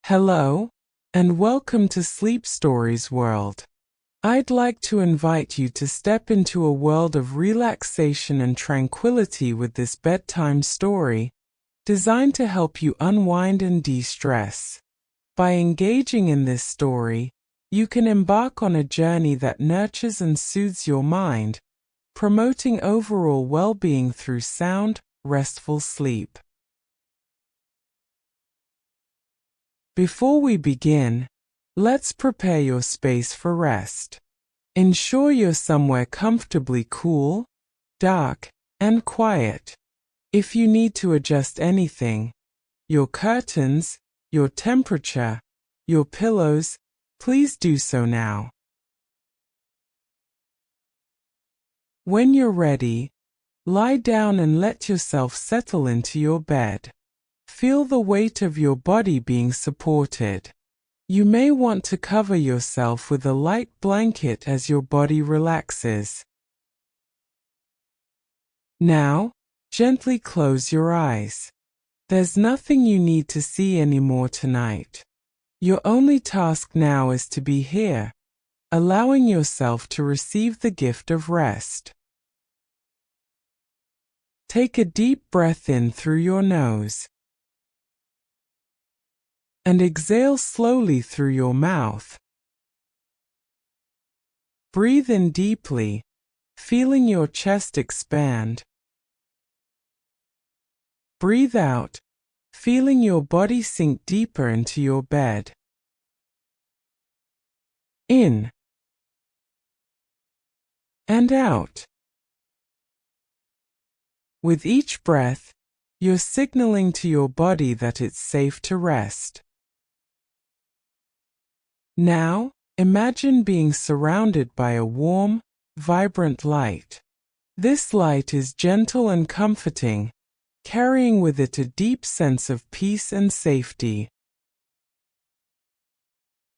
Hello, and welcome to Sleep Stories World. I'd like to invite you to step into a world of relaxation and tranquility with this bedtime story, designed to help you unwind and de-stress. By engaging in this story, you can embark on a journey that nurtures and soothes your mind, promoting overall well-being through sound, restful sleep. Before we begin, let's prepare your space for rest. Ensure you're somewhere comfortably cool, dark, and quiet. If you need to adjust anything, your curtains, your temperature, your pillows, please do so now. When you're ready, lie down and let yourself settle into your bed. Feel the weight of your body being supported. You may want to cover yourself with a light blanket as your body relaxes. Now, gently close your eyes. There's nothing you need to see anymore tonight. Your only task now is to be here, allowing yourself to receive the gift of rest. Take a deep breath in through your nose and exhale slowly through your mouth. Breathe in deeply, feeling your chest expand. Breathe out, feeling your body sink deeper into your bed. In and out. With each breath, you're signaling to your body that it's safe to rest. Now, imagine being surrounded by a warm, vibrant light. This light is gentle and comforting, carrying with it a deep sense of peace and safety.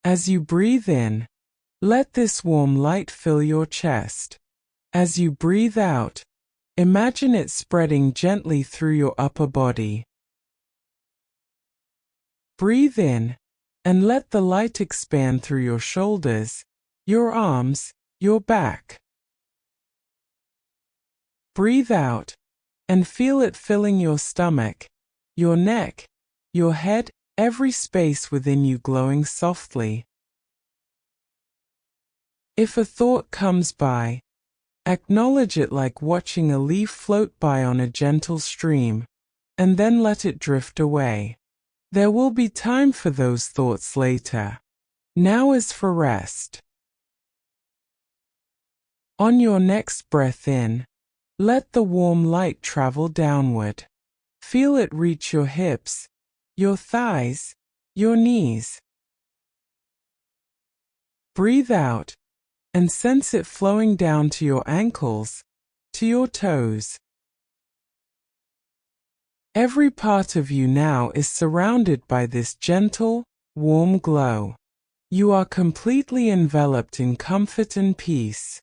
As you breathe in, let this warm light fill your chest. As you breathe out, imagine it spreading gently through your upper body. Breathe in, and let the light expand through your shoulders, your arms, your back. Breathe out, and feel it filling your stomach, your neck, your head, every space within you glowing softly. If a thought comes by, acknowledge it like watching a leaf float by on a gentle stream, and then let it drift away. There will be time for those thoughts later. Now is for rest. On your next breath in, let the warm light travel downward. Feel it reach your hips, your thighs, your knees. Breathe out, and sense it flowing down to your ankles, to your toes. Every part of you now is surrounded by this gentle, warm glow. You are completely enveloped in comfort and peace.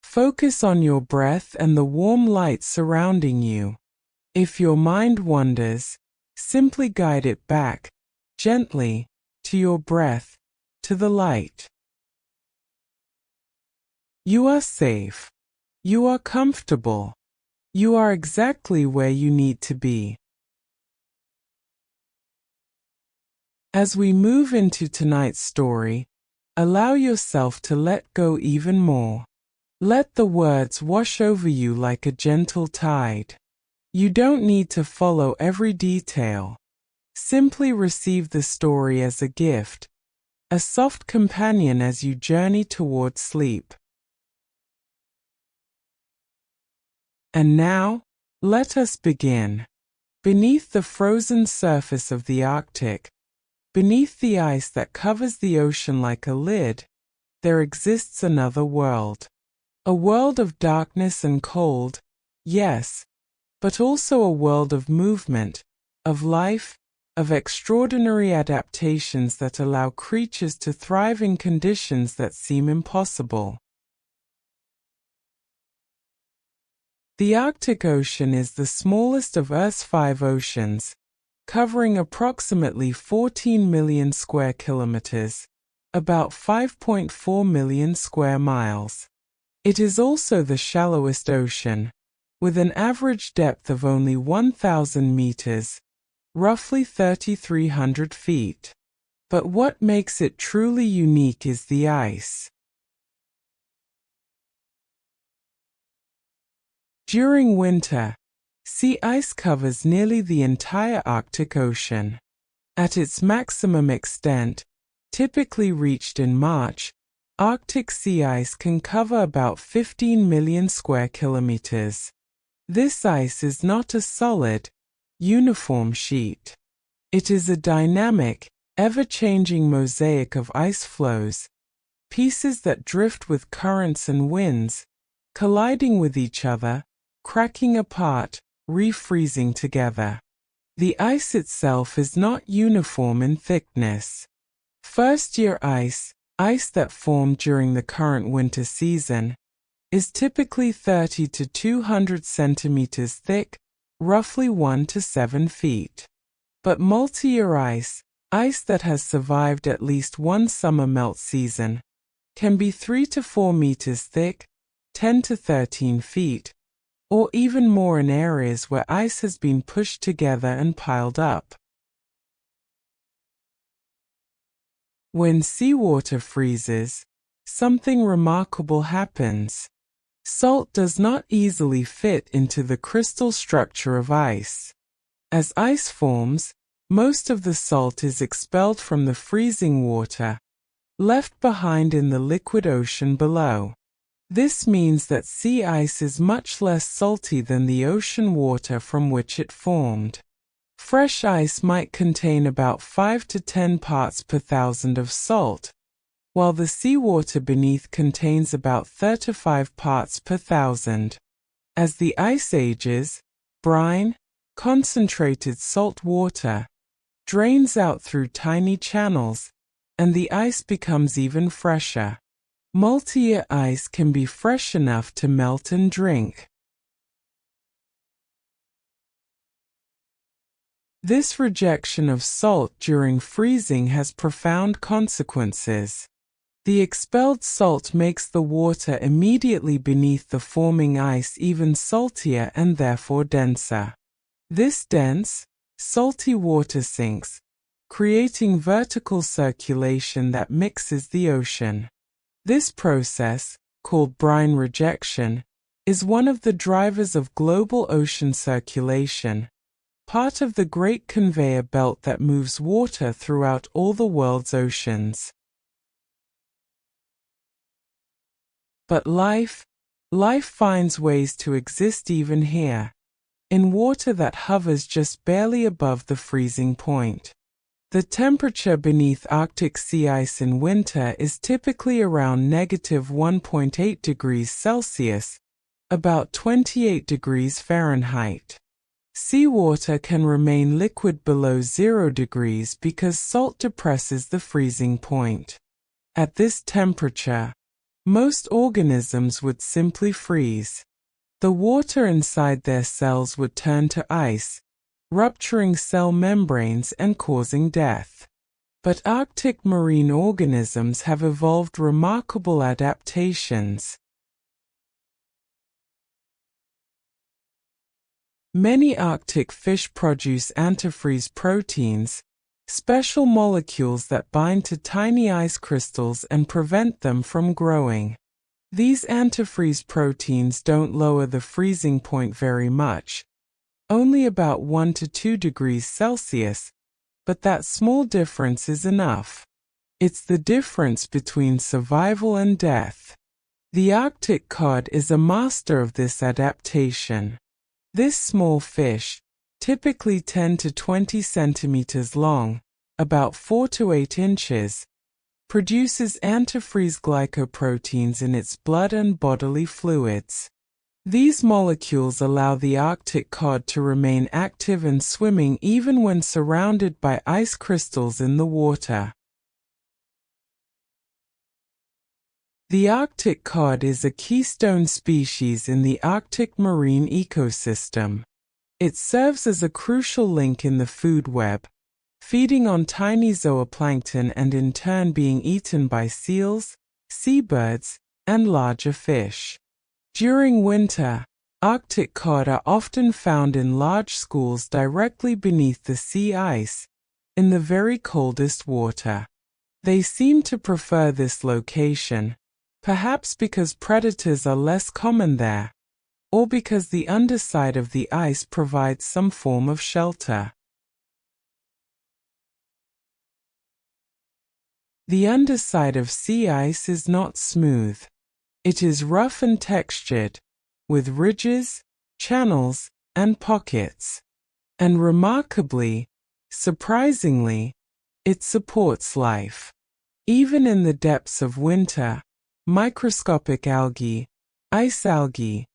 Focus on your breath and the warm light surrounding you. If your mind wanders, simply guide it back, gently, to your breath, to the light. You are safe. You are comfortable. You are exactly where you need to be. As we move into tonight's story, allow yourself to let go even more. Let the words wash over you like a gentle tide. You don't need to follow every detail. Simply receive the story as a gift, a soft companion as you journey toward sleep. And now, let us begin. Beneath the frozen surface of the Arctic, beneath the ice that covers the ocean like a lid, there exists another world. A world of darkness and cold, yes, but also a world of movement, of life, of extraordinary adaptations that allow creatures to thrive in conditions that seem impossible. The Arctic Ocean is the smallest of Earth's 5 oceans, covering approximately 14 million square kilometers, about 5.4 million square miles. It is also the shallowest ocean, with an average depth of only 1,000 meters, roughly 3,300 feet. But what makes it truly unique is the ice. During winter, sea ice covers nearly the entire Arctic Ocean. At its maximum extent, typically reached in March, Arctic sea ice can cover about 15 million square kilometers. This ice is not a solid, uniform sheet. It is a dynamic, ever-changing mosaic of ice floes, pieces that drift with currents and winds, colliding with each other, cracking apart, refreezing together. The ice itself is not uniform in thickness. First-year ice that formed during the current winter season, is typically 30 to 200 centimeters thick, roughly 1 to 7 feet. But multi-year ice that has survived at least one summer melt season, can be 3 to 4 meters thick, 10 to 13 feet, or even more in areas where ice has been pushed together and piled up. When seawater freezes, something remarkable happens. Salt does not easily fit into the crystal structure of ice. As ice forms, most of the salt is expelled from the freezing water, left behind in the liquid ocean below. This means that sea ice is much less salty than the ocean water from which it formed. Fresh ice might contain about 5 to 10 parts per thousand of salt, while the seawater beneath contains about 35 parts per thousand. As the ice ages, brine, concentrated salt water, drains out through tiny channels, and the ice becomes even fresher. Multi-year ice can be fresh enough to melt and drink. This rejection of salt during freezing has profound consequences. The expelled salt makes the water immediately beneath the forming ice even saltier and therefore denser. This dense, salty water sinks, creating vertical circulation that mixes the ocean. This process, called brine rejection, is one of the drivers of global ocean circulation, part of the great conveyor belt that moves water throughout all the world's oceans. But life finds ways to exist even here, in water that hovers just barely above the freezing point. The temperature beneath Arctic sea ice in winter is typically around -1.8 degrees Celsius, about 28 degrees Fahrenheit. Seawater can remain liquid below 0 degrees because salt depresses the freezing point. At this temperature, most organisms would simply freeze. The water inside their cells would turn to ice, rupturing cell membranes and causing death. But Arctic marine organisms have evolved remarkable adaptations. Many Arctic fish produce antifreeze proteins, special molecules that bind to tiny ice crystals and prevent them from growing. These antifreeze proteins don't lower the freezing point very much, only about 1 to 2 degrees Celsius, but that small difference is enough. It's the difference between survival and death. The Arctic cod is a master of this adaptation. This small fish, typically 10 to 20 centimeters long, about 4 to 8 inches, produces antifreeze glycoproteins in its blood and bodily fluids. These molecules allow the Arctic cod to remain active and swimming even when surrounded by ice crystals in the water. The Arctic cod is a keystone species in the Arctic marine ecosystem. It serves as a crucial link in the food web, feeding on tiny zooplankton and in turn being eaten by seals, seabirds, and larger fish. During winter, Arctic cod are often found in large schools directly beneath the sea ice, in the very coldest water. They seem to prefer this location, perhaps because predators are less common there, or because the underside of the ice provides some form of shelter. The underside of sea ice is not smooth. It is rough and textured, with ridges, channels, and pockets. And remarkably, surprisingly, it supports life. Even in the depths of winter, microscopic algae, ice algae,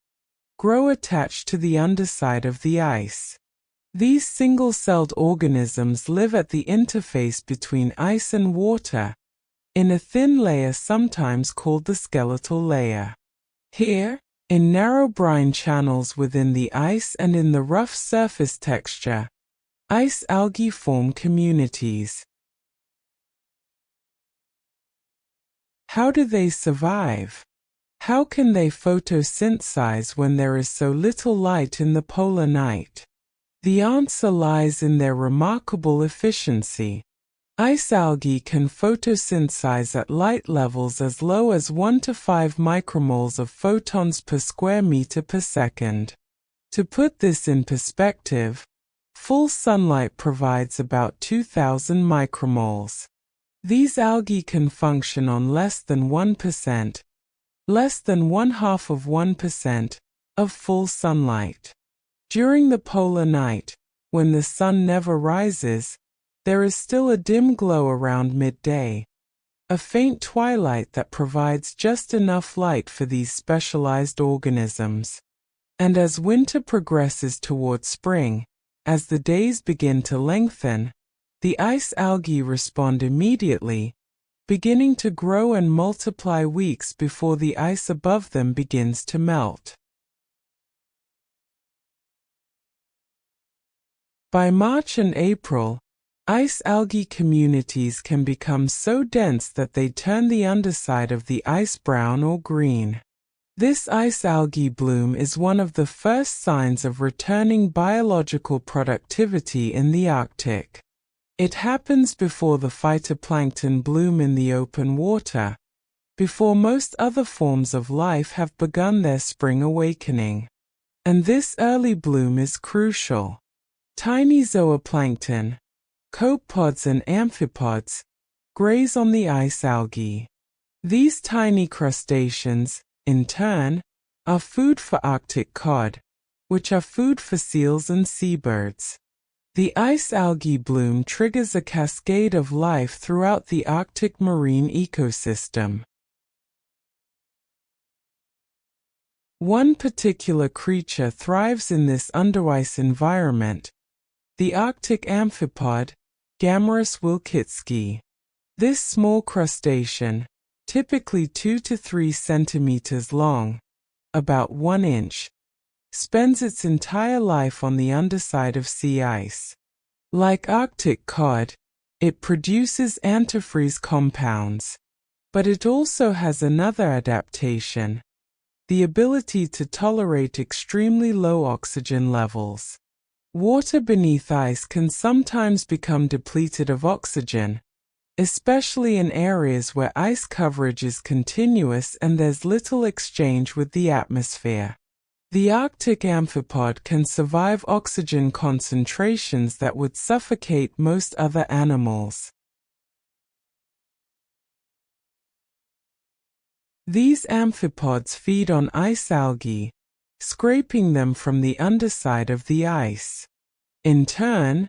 grow attached to the underside of the ice. These single-celled organisms live at the interface between ice and water, in a thin layer sometimes called the skeletal layer. Here, in narrow brine channels within the ice and in the rough surface texture, ice algae form communities. How do they survive? How can they photosynthesize when there is so little light in the polar night? The answer lies in their remarkable efficiency. Ice algae can photosynthesize at light levels as low as 1 to 5 micromoles of photons per square meter per second. To put this in perspective, full sunlight provides about 2,000 micromoles. These algae can function on less than 1%, less than 0.5%, of full sunlight. During the polar night, when the sun never rises, there is still a dim glow around midday, a faint twilight that provides just enough light for these specialized organisms. And as winter progresses toward spring, as the days begin to lengthen, the ice algae respond immediately, beginning to grow and multiply weeks before the ice above them begins to melt. By March and April, ice algae communities can become so dense that they turn the underside of the ice brown or green. This ice algae bloom is one of the first signs of returning biological productivity in the Arctic. It happens before the phytoplankton bloom in the open water, before most other forms of life have begun their spring awakening. And this early bloom is crucial. Tiny zooplankton, copepods and amphipods, graze on the ice algae. These tiny crustaceans, in turn, are food for Arctic cod, which are food for seals and seabirds. The ice algae bloom triggers a cascade of life throughout the Arctic marine ecosystem. One particular creature thrives in this underice environment, the Arctic amphipod, Gammarus wilkitsky. This small crustacean, typically 2 to 3 centimeters long, about 1 inch, spends its entire life on the underside of sea ice. Like Arctic cod, it produces antifreeze compounds, but it also has another adaptation: the ability to tolerate extremely low oxygen levels. Water beneath ice can sometimes become depleted of oxygen, especially in areas where ice coverage is continuous and there's little exchange with the atmosphere. The Arctic amphipod can survive oxygen concentrations that would suffocate most other animals. These amphipods feed on ice algae, scraping them from the underside of the ice. In turn,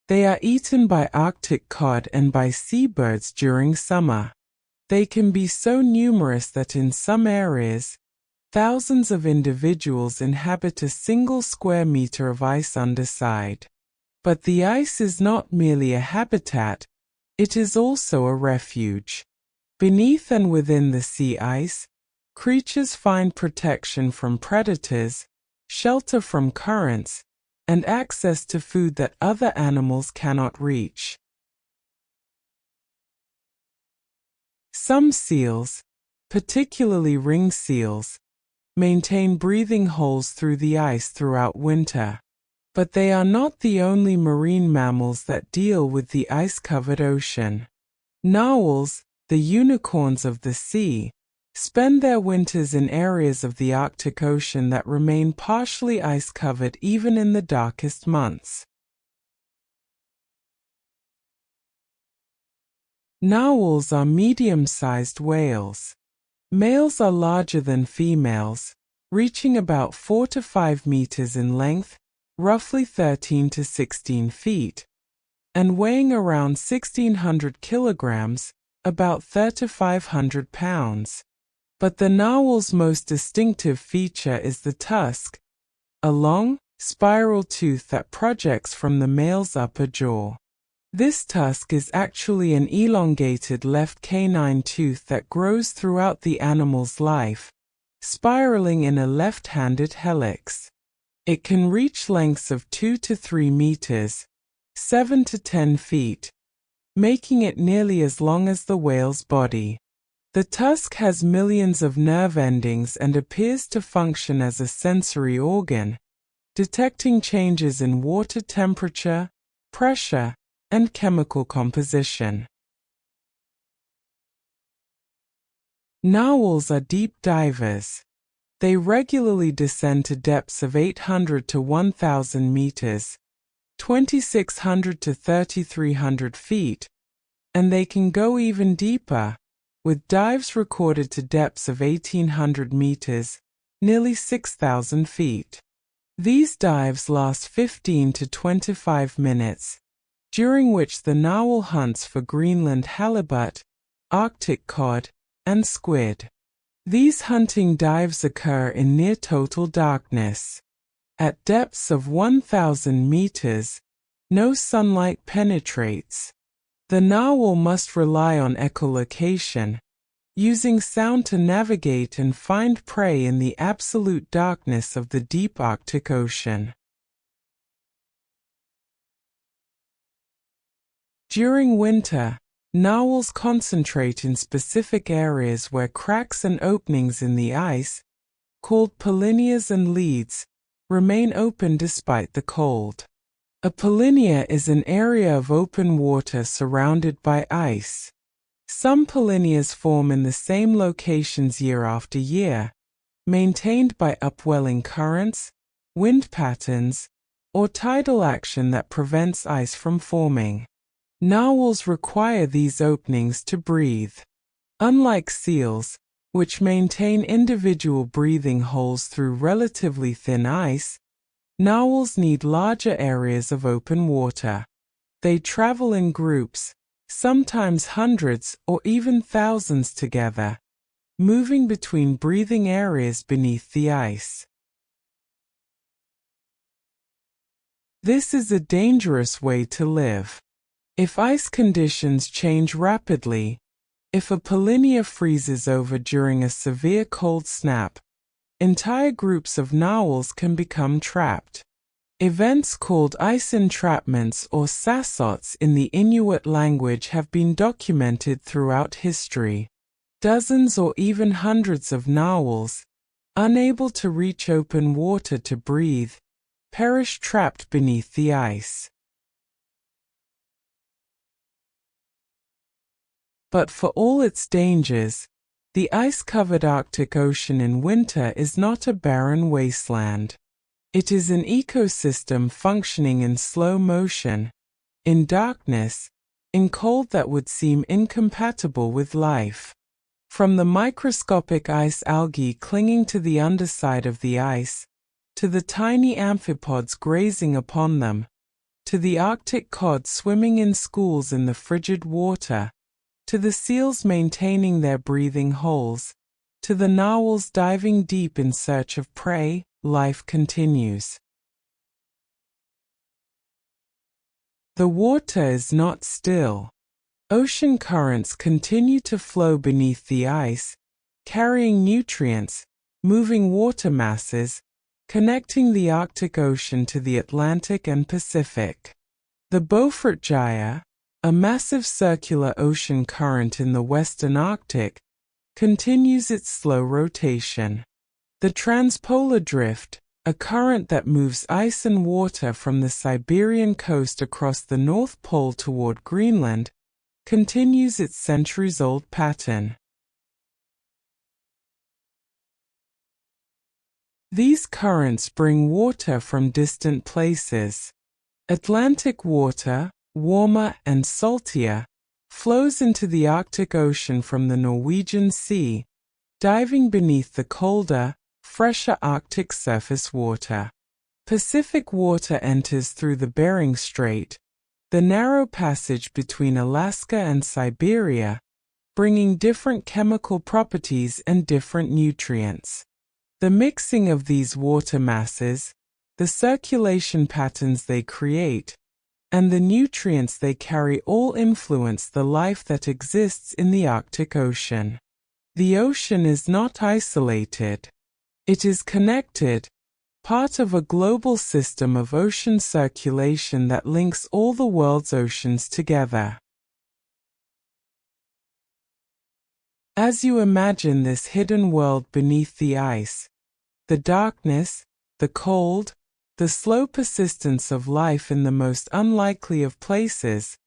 they are eaten by Arctic cod and by seabirds during summer. They can be so numerous that in some areas, thousands of individuals inhabit a single square meter of ice underside. But the ice is not merely a habitat, it is also a refuge. Beneath and within the sea ice, creatures find protection from predators, shelter from currents, and access to food that other animals cannot reach. Some seals, particularly ring seals, maintain breathing holes through the ice throughout winter. But they are not the only marine mammals that deal with the ice-covered ocean. Narwhals, the unicorns of the sea, spend their winters in areas of the Arctic Ocean that remain partially ice-covered even in the darkest months. Narwhals are medium-sized whales. Males are larger than females, reaching about 4 to 5 meters in length, roughly 13 to 16 feet, and weighing around 1,600 kilograms, about 3 to 500 pounds. But the narwhal's most distinctive feature is the tusk, a long, spiral tooth that projects from the male's upper jaw. This tusk is actually an elongated left canine tooth that grows throughout the animal's life, spiraling in a left-handed helix. It can reach lengths of 2 to 3 meters, 7 to 10 feet, making it nearly as long as the whale's body. The tusk has millions of nerve endings and appears to function as a sensory organ, detecting changes in water temperature, pressure, and chemical composition. Narwhals are deep divers. They regularly descend to depths of 800 to 1,000 meters, 2,600 to 3,300 feet, and they can go even deeper, with dives recorded to depths of 1,800 meters, nearly 6,000 feet. These dives last 15 to 25 minutes, during which the narwhal hunts for Greenland halibut, Arctic cod, and squid. These hunting dives occur in near total darkness. At depths of 1,000 meters, no sunlight penetrates. The narwhal must rely on echolocation, using sound to navigate and find prey in the absolute darkness of the deep Arctic Ocean. During winter, narwhals concentrate in specific areas where cracks and openings in the ice, called polynyas and leads, remain open despite the cold. A polynya is an area of open water surrounded by ice. Some polynyas form in the same locations year after year, maintained by upwelling currents, wind patterns, or tidal action that prevents ice from forming. Narwhals require these openings to breathe. Unlike seals, which maintain individual breathing holes through relatively thin ice, narwhals need larger areas of open water. They travel in groups, sometimes hundreds or even thousands together, moving between breathing areas beneath the ice. This is a dangerous way to live. If ice conditions change rapidly, if a polynya freezes over during a severe cold snap, entire groups of narwhals can become trapped. Events called ice entrapments or sassots in the Inuit language have been documented throughout history. Dozens or even hundreds of narwhals, unable to reach open water to breathe, perish trapped beneath the ice. But for all its dangers, the ice-covered Arctic Ocean in winter is not a barren wasteland. It is an ecosystem functioning in slow motion, in darkness, in cold that would seem incompatible with life. From the microscopic ice algae clinging to the underside of the ice, to the tiny amphipods grazing upon them, to the Arctic cod swimming in schools in the frigid water, to the seals maintaining their breathing holes, to the narwhals diving deep in search of prey, life continues. The water is not still. Ocean currents continue to flow beneath the ice, carrying nutrients, moving water masses, connecting the Arctic Ocean to the Atlantic and Pacific. The Beaufort Gyre, a massive circular ocean current in the western Arctic, continues its slow rotation. The transpolar drift, a current that moves ice and water from the Siberian coast across the North Pole toward Greenland, continues its centuries-old pattern. These currents bring water from distant places. Atlantic water, warmer and saltier, flows into the Arctic Ocean from the Norwegian Sea, diving beneath the colder, fresher Arctic surface water. Pacific water enters through the Bering Strait, the narrow passage between Alaska and Siberia, bringing different chemical properties and different nutrients. The mixing of these water masses, the circulation patterns they create, and the nutrients they carry all influence the life that exists in the Arctic Ocean. The ocean is not isolated. It is connected, part of a global system of ocean circulation that links all the world's oceans together. As you imagine this hidden world beneath the ice, the darkness, the cold, the slow persistence of life in the most unlikely of places,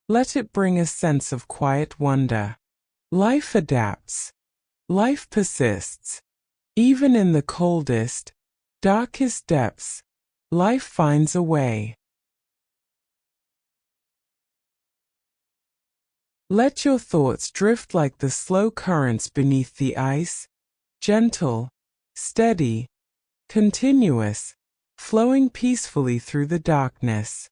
let it bring a sense of quiet wonder. Life adapts. Life persists. Even in the coldest, darkest depths, life finds a way. Let your thoughts drift like the slow currents beneath the ice, gentle, steady, continuous, flowing peacefully through the darkness.